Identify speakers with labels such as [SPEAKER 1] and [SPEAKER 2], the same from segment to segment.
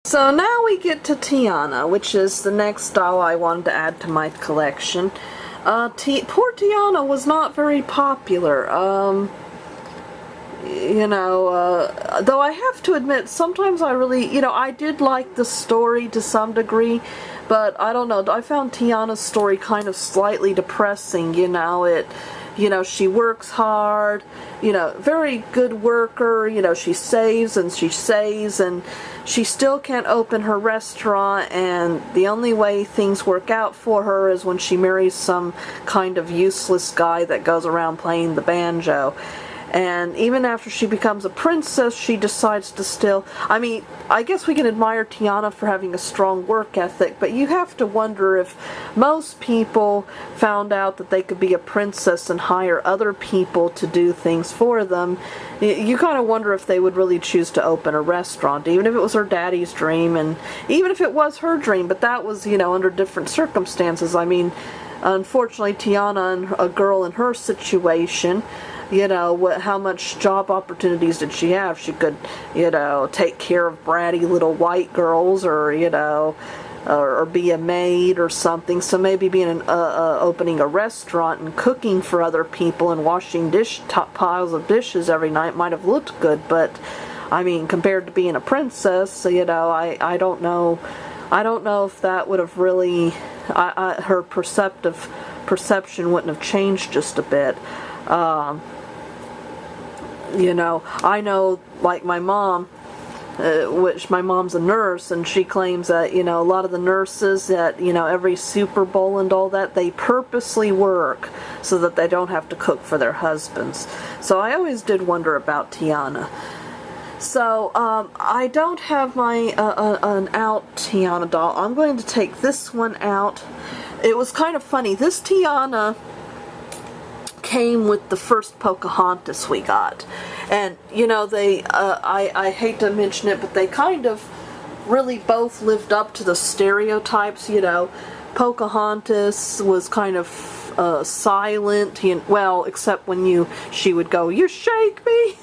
[SPEAKER 1] So now we get to Tiana, which is the next doll I wanted to add to my collection. Poor Tiana was not very popular. Though I have to admit, sometimes I really, I did like the story to some degree, but I don't know, I found Tiana's story kind of slightly depressing, she works hard, very good worker, she saves and she saves, and she still can't open her restaurant, and the only way things work out for her is when she marries some kind of useless guy that goes around playing the banjo. And even after she becomes a princess, she decides to still... I guess we can admire Tiana for having a strong work ethic, but you have to wonder if most people found out that they could be a princess and hire other people to do things for them. You kind of wonder if they would really choose to open a restaurant, even if it was her daddy's dream, and even if it was her dream, but that was, under different circumstances. Unfortunately, Tiana, and a girl in her situation... how much job opportunities did she have? She could, take care of bratty little white girls, or, or be a maid or something. So maybe being opening a restaurant and cooking for other people and washing piles of dishes every night might have looked good. But, compared to being a princess, I don't know. I don't know if that would have really, her perception wouldn't have changed just a bit. I know, like my mom, which my mom's a nurse, and she claims that, a lot of the nurses at, every Super Bowl and all that, they purposely work so that they don't have to cook for their husbands. So I always did wonder about Tiana. So, I don't have my, an out Tiana doll. I'm going to take this one out. It was kind of funny. This Tiana came with the first Pocahontas we got, and I hate to mention it, but they kind of really both lived up to the stereotypes. Pocahontas was kind of silent, except when she would go, "You shake me,"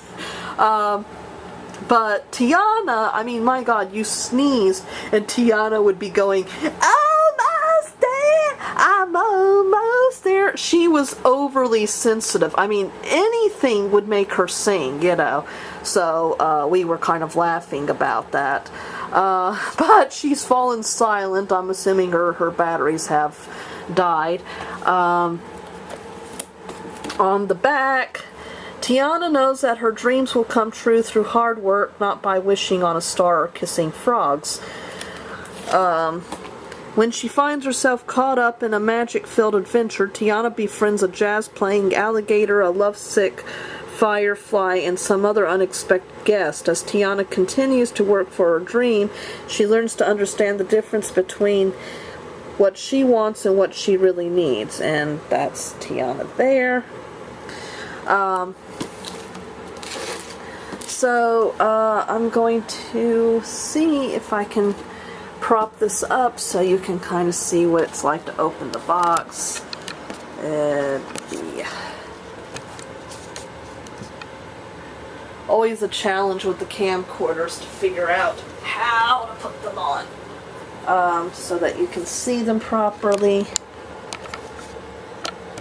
[SPEAKER 1] but Tiana, my God, you sneeze and Tiana would be going, "Almost there, I'm almost there." She was overly sensitive. Anything would make her sing, So we were kind of laughing about that. But she's fallen silent. I'm assuming her batteries have died. On the back, Tiana knows that her dreams will come true through hard work, not by wishing on a star or kissing frogs. When she finds herself caught up in a magic-filled adventure, Tiana befriends a jazz-playing alligator, a lovesick firefly, and some other unexpected guest. As Tiana continues to work for her dream, she learns to understand the difference between what she wants and what she really needs. And that's Tiana there. I'm going to see if I can prop this up so you can kind of see what it's like to open the box. Yeah. Always a challenge with the camcorders to figure out how to put them on so that you can see them properly.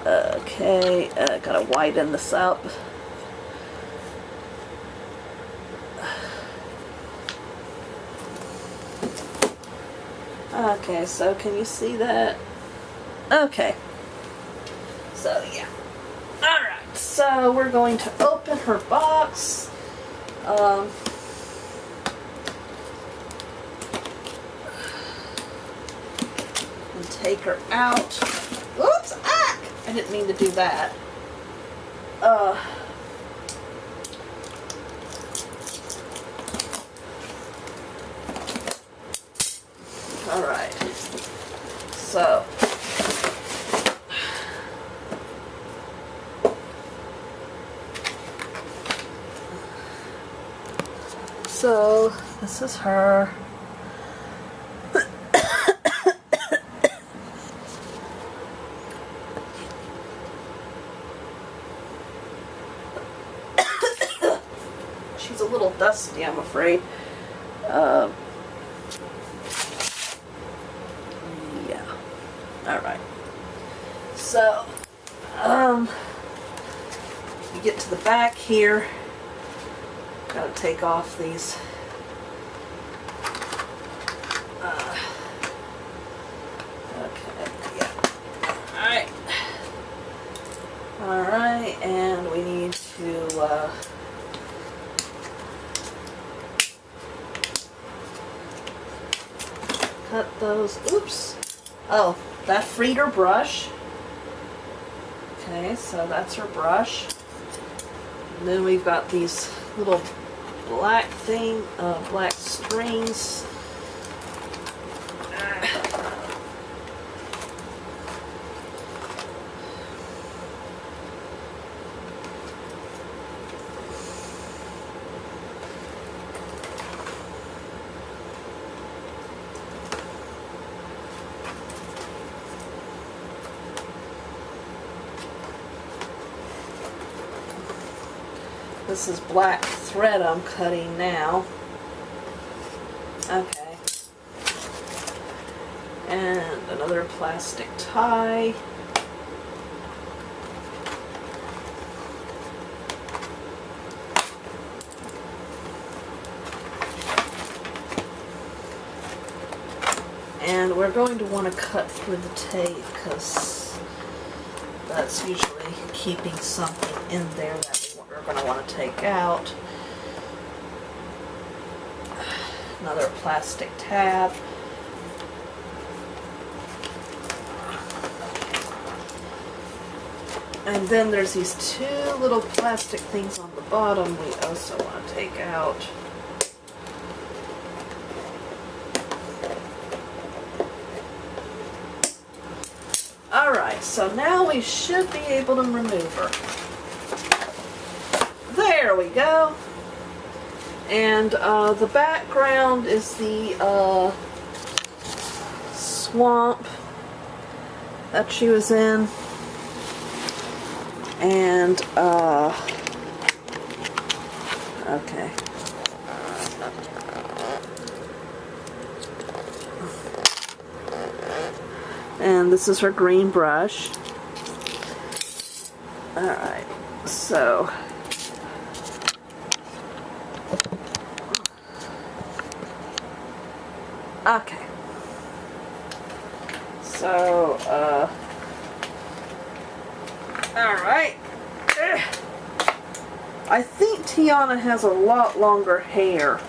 [SPEAKER 1] Okay, gotta widen this up. Okay, so can you see that? Okay. So, yeah. Alright, so we're going to open her box. And take her out. Oops! Ah! I didn't mean to do that. Alright. So this is her. She's a little dusty, I'm afraid. Alright. So, you get to the back here. Gotta take off these okay, yeah. Alright. Alright, and we need to cut those. Oops. Oh, that freed her brush. Okay, so that's her brush. And then we've got these little black black strings. This is black thread I'm cutting now. Okay. And another plastic tie. And we're going to want to cut through the tape because that's usually keeping something in there that we're going to want to take out. Another plastic tab. And then there's these two little plastic things on the bottom we also want to take out. Alright, so now we should be able to remove her. There we go. And the background is the swamp that she was in. And, okay. And this is her green brush. Alright, so okay. So, alright. I think Tiana has a lot longer hair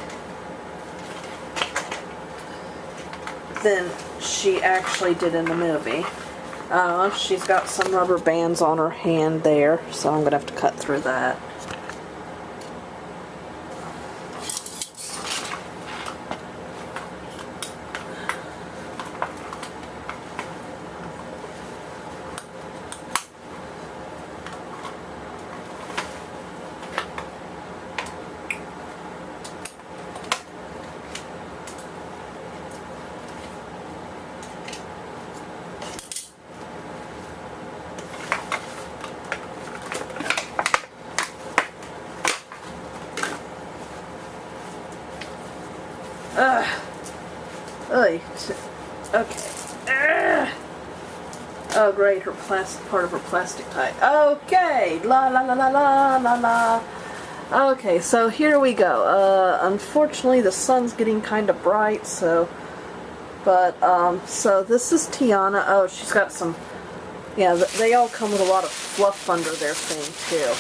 [SPEAKER 1] than she actually did in the movie. She's got some rubber bands on her hand there, so I'm going to have to cut through that. Okay. Oh great, her part of her plastic tie. Okay, la la la la la la la. Okay, so here we go. Unfortunately, the sun's getting kind of bright, so. But so this is Tiana. Oh, she's got some. Yeah, they all come with a lot of fluff under their thing too.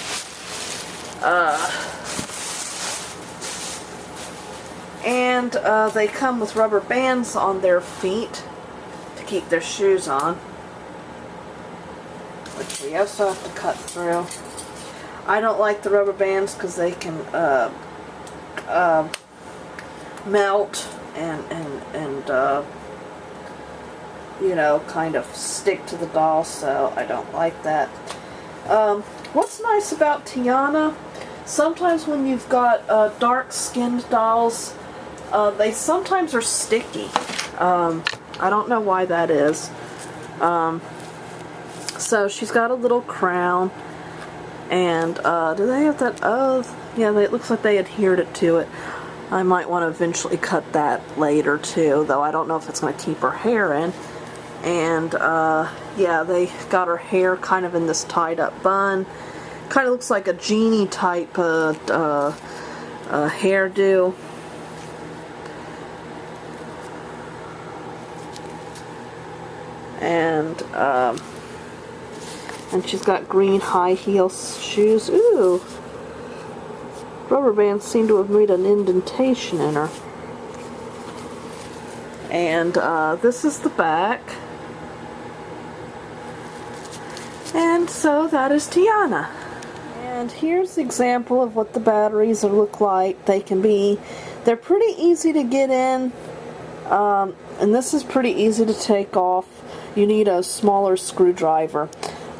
[SPEAKER 1] And they come with rubber bands on their feet to keep their shoes on, which we also have to cut through. I don't like the rubber bands because they can melt and you know, kind of stick to the doll, so I don't like that. What's nice about Tiana, sometimes when you've got dark-skinned dolls, they sometimes are sticky. I don't know why that is. So she's got a little crown, and do they have that? Oh, yeah, it looks like they adhered it to it. I might want to eventually cut that later too, though I don't know if it's going to keep her hair in. And yeah, they got her hair kind of in this tied up bun. Kind of looks like a genie type hairdo. And she's got green high heel shoes. Ooh, rubber bands seem to have made an indentation in her. And this is the back. And so that is Tiana. And here's an example of what the batteries look like. They're pretty easy to get in. And this is pretty easy to take off. You need a smaller screwdriver.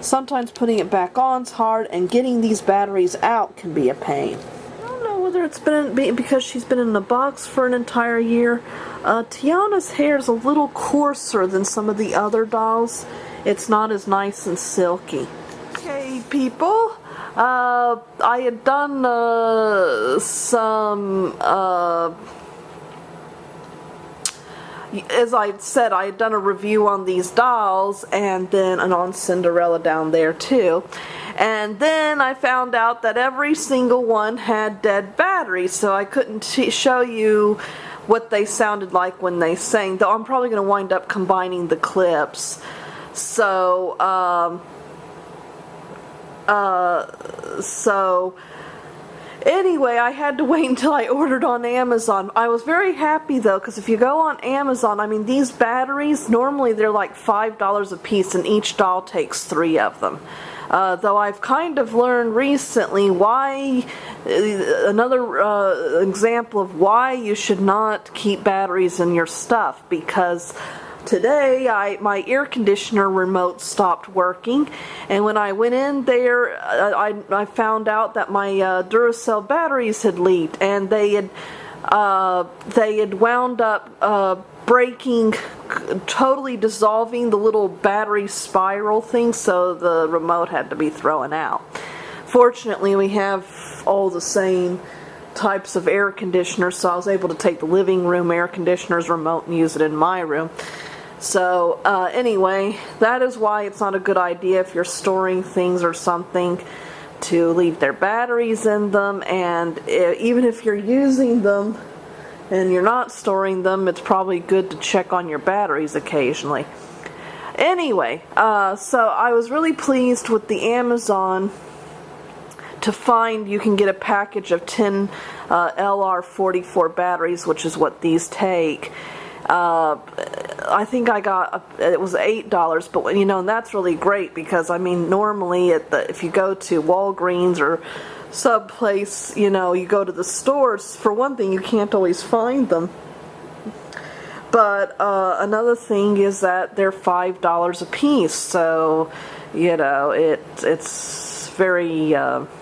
[SPEAKER 1] Sometimes putting it back on is hard, and getting these batteries out can be a pain. I don't know whether it's because she's been in the box for an entire year. Tiana's hair is a little coarser than some of the other dolls. It's not as nice and silky. Okay, people. I had done as I said, I had done a review on these dolls, and on Cinderella down there too. And then I found out that every single one had dead batteries, so I couldn't show you what they sounded like when they sang, though I'm probably going to wind up combining the clips. So, anyway, I had to wait until I ordered on Amazon. I was very happy though, because if you go on Amazon, I mean, these batteries, normally they're like $5 a piece, and each doll takes 3 of them. Though I've kind of learned recently another example of why you should not keep batteries in your stuff, because today my air conditioner remote stopped working, and when I went in there, I found out that my Duracell batteries had leaked, and they had wound up breaking, totally dissolving the little battery spiral thing, so the remote had to be thrown out. Fortunately, we have all the same types of air conditioners, so I was able to take the living room air conditioner's remote and use it in my room. So anyway, that is why it's not a good idea if you're storing things or something to leave their batteries in them, and even if you're using them and you're not storing them, it's probably good to check on your batteries occasionally. Anyway, so I was really pleased with the Amazon to find you can get a package of 10 LR44 batteries, which is what these take. I think I got, it was $8, but you know, and that's really great, because I mean, normally if you go to Walgreens or some place, you know, you go to the stores, for one thing, you can't always find them. But another thing is that they're $5 a piece, so you know, it's very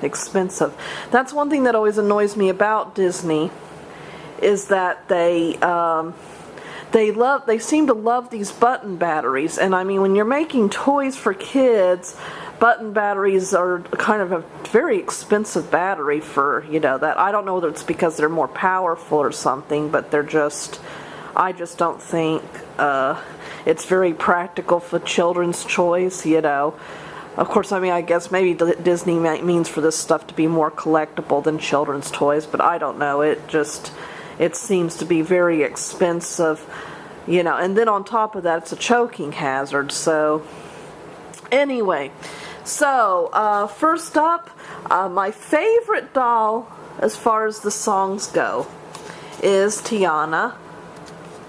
[SPEAKER 1] expensive. That's one thing that always annoys me about Disney, is that they seem to love these button batteries. And I mean, when you're making toys for kids, button batteries are kind of a very expensive battery for, you know, that. I don't know whether it's because they're more powerful or something, but they're just, I just don't think it's very practical for children's toys, you know. Of course, I mean, I guess maybe Disney means for this stuff to be more collectible than children's toys, but I don't know. It seems to be very expensive, you know, and then on top of that, it's a choking hazard. So anyway, so first up, my favorite doll as far as the songs go is Tiana.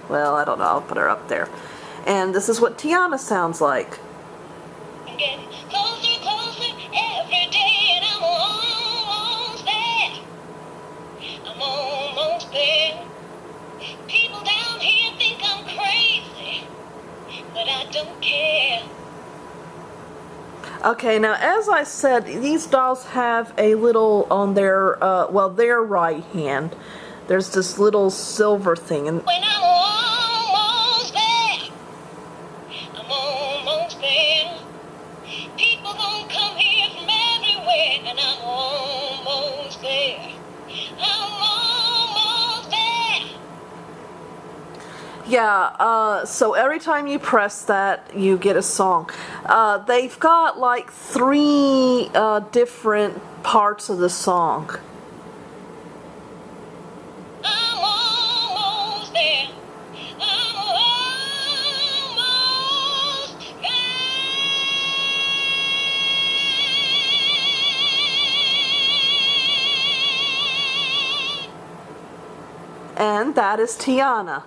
[SPEAKER 1] Well, I don't know, I'll put her up there. And this is what Tiana sounds like.
[SPEAKER 2] Getting closer, closer every day, and I'm almost there. I'm almost there. People down here think I'm crazy, but I don't care.
[SPEAKER 1] Okay, now as I said, these dolls have a little on their, their right hand. There's this little silver thing. And
[SPEAKER 2] when I'm almost there, I'm almost there. People gonna come here from everywhere, and I'm almost there. I'm almost there.
[SPEAKER 1] Yeah, so every time you press that, you get a song. They've got like 3 different parts of the song.
[SPEAKER 2] I'm almost there. I'm almost there.
[SPEAKER 1] And that is Tiana.